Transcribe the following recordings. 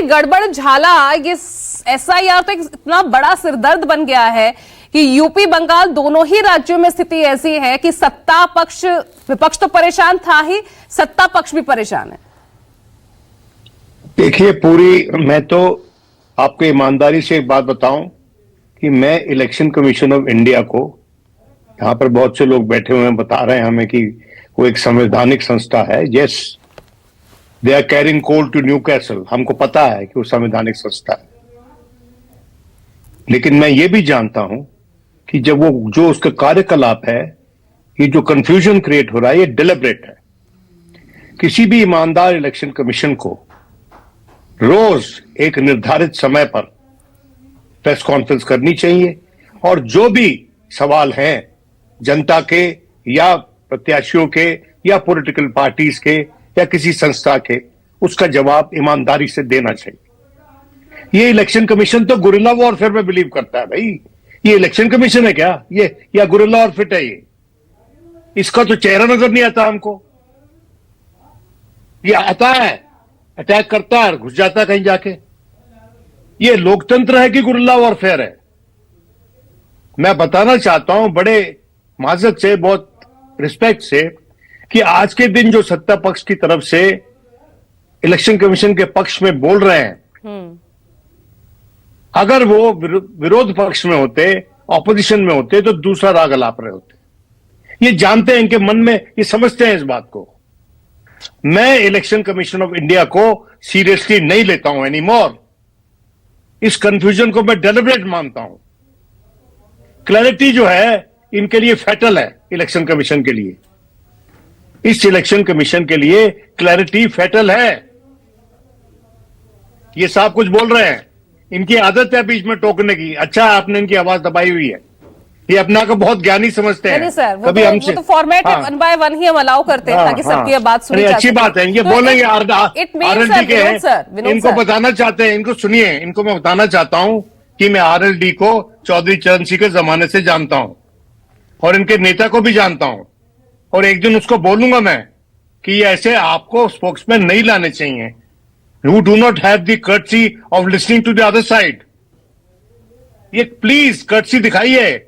गड़बड़ झाला, ये एसआईआर तो एक इतना बड़ा सिरदर्द बन गया है कि यूपी बंगाल दोनों ही राज्यों में स्थिति ऐसी है कि सत्ता पक्ष, विपक्ष तो परेशान था ही, सत्ता पक्ष भी परेशान है। देखिए, मैं तो आपको ईमानदारी से एक बात बताऊं कि मैं इलेक्शन कमीशन ऑफ इंडिया को, यहां पर बहुत से लोग बैठे हुए हैं बता रहे हैं हमें कि वो एक संवैधानिक संस्था है। Yes, they are carrying coal to Newcastle, हमको पता है कि वो संवैधानिक संस्था है, लेकिन मैं ये भी जानता हूं कि जब वो जो उसका कार्यकलाप है, ये जो कंफ्यूजन क्रिएट हो रहा है, ये डिलिबरेट है। किसी भी ईमानदार इलेक्शन कमीशन को रोज एक निर्धारित समय पर प्रेस कॉन्फ्रेंस करनी चाहिए और जो भी सवाल हैं जनता के या प्रत्याशियों के या पॉलिटिकल पार्टीज के या किसी संस्था के, उसका जवाब ईमानदारी से देना चाहिए। ये इलेक्शन कमीशन तो गुरिल्ला वॉरफेयर में बिलीव करता है भाई। ये इलेक्शन कमीशन है क्या ये, या गुरिल्ला वॉरफेयर है ये? इसका तो चेहरा नजर नहीं आता हमको। ये आता है, अटैक करता है, घुस जाता है कहीं जाके। ये लोकतंत्र है कि गुरिल्ला वॉरफेयर है? मैं बताना चाहता हूं बड़े माजरत से, बहुत रिस्पेक्ट से, कि आज के दिन जो सत्ता पक्ष की तरफ से इलेक्शन कमीशन के पक्ष में बोल रहे हैं, अगर वो विरोध पक्ष में होते, ऑपोजिशन में होते, तो दूसरा राग अलाप रहे होते। ये जानते हैं, इनके मन में ये समझते हैं इस बात को। मैं इलेक्शन कमीशन ऑफ इंडिया को सीरियसली नहीं लेता हूं एनीमोर। इस कंफ्यूजन को मैं डेलिबरेट मानता हूं। क्लैरिटी जो है इनके लिए फैटल है, इलेक्शन कमीशन के लिए। इस इलेक्शन कमीशन के लिए क्लैरिटी फैटल है। ये साहब कुछ बोल रहे हैं, इनकी आदत है बीच में टोकने की। अच्छा, आपने इनकी आवाज दबाई हुई है। ये अपना को बहुत ज्ञानी समझते हैं। नहीं सर, कभी हमसे तो फॉर्मेट वन बाय वन ही हम अलाउ करते हैं ताकि सबकी बात सुनी जा सके। अच्छी बात है, ये तो बोलेंगे आरएलडी के हैं, इनको बताना चाहते हैं, इनको सुनिए। इनको मैं बताना चाहता हूं कि मैं आरएलडी को चौधरी चरण सिंह के जमाने से जानता हूं और इनके नेता को भी जानता हूं, और एक दिन उसको बोलूंगा मैं कि ये ऐसे आपको स्पोक्समैन नहीं लाने चाहिए, who do not have the courtesy of listening to the other side। ये प्लीज courtesy दिखाइए।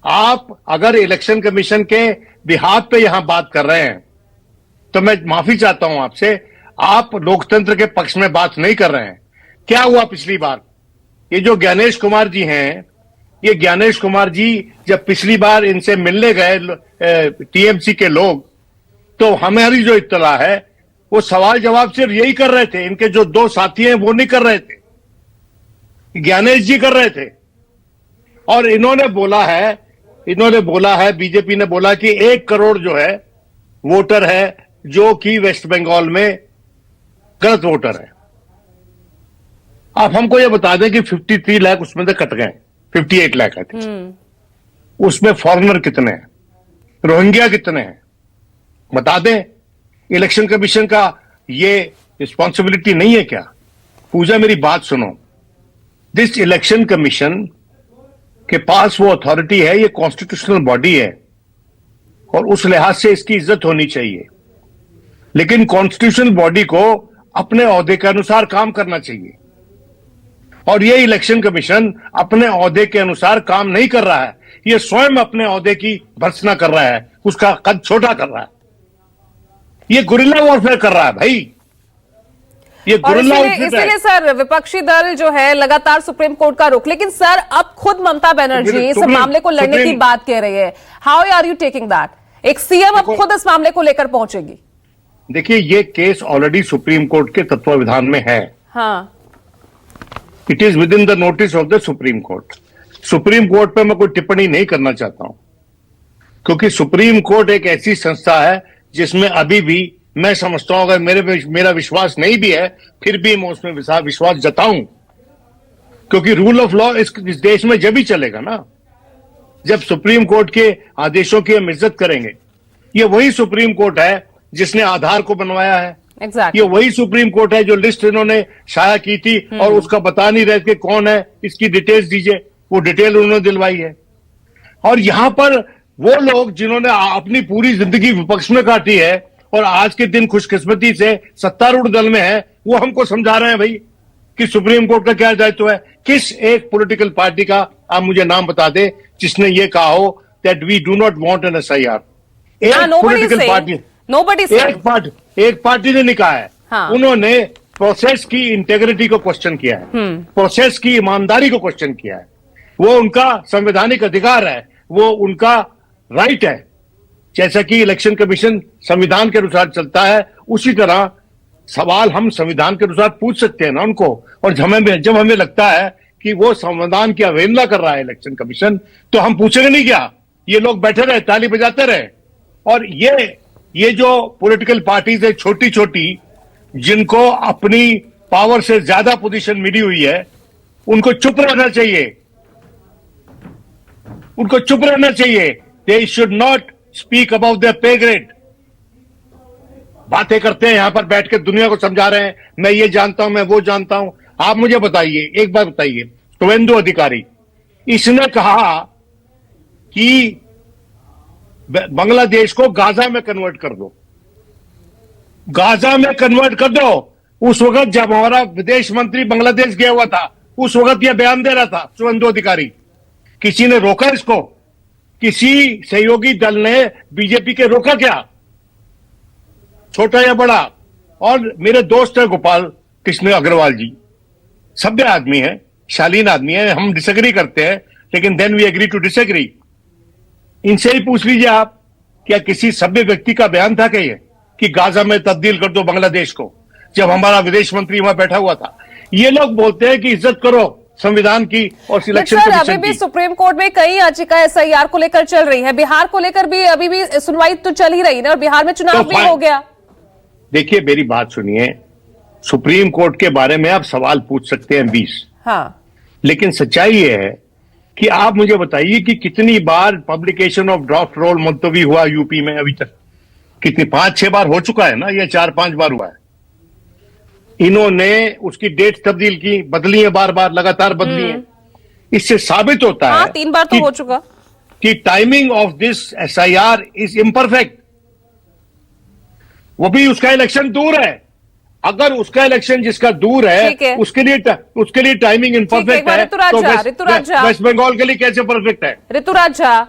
आप अगर इलेक्शन कमीशन के बिहाफ पे यहां बात कर रहे हैं तो मैं माफी चाहता हूं आपसे, आप लोकतंत्र के पक्ष में बात नहीं कर रहे हैं। क्या हुआ पिछली बार? ये जो ज्ञानेश कुमार जी हैं, ये ज्ञानेश कुमार जी जब पिछली बार इनसे मिलने गए टीएमसी के लोग, तो हमारी जो इत्तला है वो सवाल जवाब सिर्फ यही कर रहे थे। इनके जो दो साथी हैं वो नहीं कर रहे थे, ज्ञानेश जी कर रहे थे। और इन्होंने बोला है, बीजेपी ने बोला कि 1 करोड़ जो है वोटर है जो कि वेस्ट बंगाल में गलत वोटर है। आप हमको ये बता दें कि 53 लाख उसमें से कट गए, 58 लाख है। उसमें फॉरेनर कितने हैं, रोहिंग्या कितने हैं, बता दें। इलेक्शन कमीशन का ये रिस्पॉन्सिबिलिटी नहीं है क्या? पूजा, मेरी बात सुनो। दिस इलेक्शन कमीशन के पास वो अथॉरिटी है, ये कॉन्स्टिट्यूशनल बॉडी है और उस लिहाज से इसकी इज्जत होनी चाहिए, लेकिन कॉन्स्टिट्यूशनल बॉडी को अपने ओहदे के अनुसार काम करना चाहिए। और ये इलेक्शन कमीशन अपने ओहदे के अनुसार काम नहीं कर रहा है, ये स्वयं अपने ओहदे की भर्त्सना कर रहा है, उसका कद छोटा कर रहा है। ये गुरिल्ला वॉरफेयर कर रहा है भाई, ये गुरिल्ला वॉरफेयर। इसीलिए सर विपक्षी दल जो है लगातार सुप्रीम कोर्ट का रुख, लेकिन सर अब खुद ममता बनर्जी इस मामले को लड़ने की बात कह रही है। How are you taking that? एक सीएम अब खुद इस मामले को लेकर पहुंचेगी। देखिए, ये केस ऑलरेडी सुप्रीम कोर्ट के तत्वावधान में है। हाँ, it is with in the notice of the supreme court. Supreme court पे मैं कोई टिप्पणी नहीं करना चाहता हूं, क्योंकि सुप्रीम कोर्ट एक ऐसी संस्था है जिसमें अभी भी मैं समझता हूं, अगर मेरा विश्वास नहीं भी है फिर भी मैं उसमें विश्वास जताऊं, क्योंकि रूल ऑफ लॉ इस देश में जब ही चलेगा ना जब सुप्रीम कोर्ट के आदेशों की हम इज्जत करेंगे। ये वही सुप्रीम कोर्ट है जिसने आधार को बनवाया है। ये वही सुप्रीम कोर्ट है जो लिस्ट इन्होंने शाया की थी और उसका बता नहीं रहे कि कौन है, इसकी डिटेल्स दीजिए, वो डिटेल उन्होंने दिलवाई है। और यहां पर वो लोग जिन्होंने अपनी पूरी जिंदगी विपक्ष में काटी है, और आज के दिन खुशकिस्मती से सत्तारूढ़ दल में है, वो हमको समझा रहे हैं भाई कि सुप्रीम कोर्ट का क्या दायित्व है। किस एक पॉलिटिकल पार्टी का आप मुझे नाम बता दे जिसने ये कहा हो that we do not want an SIR. एक पॉलिटिकल पार्टी, एक पार्टी ने नहीं कहा है। हाँ। उन्होंने प्रोसेस की इंटेग्रिटी को क्वेश्चन किया है, प्रोसेस की ईमानदारी को क्वेश्चन किया है। वो उनका संवैधानिक अधिकार है, वो उनका राइट है। जैसा कि इलेक्शन कमीशन संविधान के अनुसार चलता है, उसी तरह सवाल हम संविधान के अनुसार पूछ सकते हैं ना उनको। और जब हमें लगता है कि वो संविधान की अवहेलना कर रहा है इलेक्शन कमीशन, तो हम पूछेंगे नहीं क्या? ये लोग बैठे रहे, ताली बजाते रहे। और ये जो पॉलिटिकल पार्टीज है छोटी छोटी, जिनको अपनी पावर से ज्यादा पोजीशन मिली हुई है, उनको चुप रहना चाहिए, उनको चुप रहना चाहिए। They should not speak about their पे ग्रेड। बातें करते हैं यहां पर बैठ के, दुनिया को समझा रहे हैं मैं ये जानता हूं, मैं वो जानता हूं। आप मुझे बताइए, एक बात बताइए, शुवेंदु अधिकारी इसने कहा कि बांग्लादेश को गाजा में कन्वर्ट कर दो, गाजा में कन्वर्ट कर दो। उस वक्त जब हमारा विदेश मंत्री बांग्लादेश गया हुआ था, उस वक्त यह बयान दे रहा था शुवेंदु अधिकारी। किसी ने रोका इसको? किसी सहयोगी दल ने बीजेपी के रोका क्या, छोटा या बड़ा? और मेरे दोस्त है गोपाल कृष्ण अग्रवाल जी, सभ्य आदमी है, शालीन आदमी है, हम डिसएग्री करते हैं लेकिन then we agree to disagree. इनसे ही पूछ लीजिए आप, क्या किसी सभ्य व्यक्ति का बयान था क्या ये कि गाजा में तब्दील कर दो बांग्लादेश को, जब हमारा विदेश मंत्री वहां बैठा हुआ था? ये लोग बोलते हैं कि इज्जत करो संविधान की और सिलेक्शन कमीशन की। अभी भी सुप्रीम कोर्ट में कई याचिका एसआईआर को लेकर चल रही है, बिहार को लेकर भी अभी भी सुनवाई तो चल ही रही है और बिहार में चुनाव भी हो गया। देखिए मेरी बात सुनिए, सुप्रीम कोर्ट के बारे में आप सवाल पूछ सकते हैं 20, हाँ, लेकिन सच्चाई ये है कि आप मुझे बताइए कि कितनी बार पब्लिकेशन ऑफ ड्राफ्ट रोल मुलतवी हुआ यूपी में अभी तक? कितनी, 5-6 बार हो चुका है ना, ये 4-5 बार हुआ है। इन्होंने उसकी डेट तब्दील की, बदली है, बार बार लगातार बदली है। इससे साबित होता है 3 बार तो हो चुका कि timing of this SIR is imperfect. वो भी उसका इलेक्शन दूर है। अगर उसका इलेक्शन जिसका दूर है उसके लिए टाइमिंग इम्परफेक्ट है, तो वेस्ट बंगाल के लिए कैसे परफेक्ट है? ऋतुराज झा,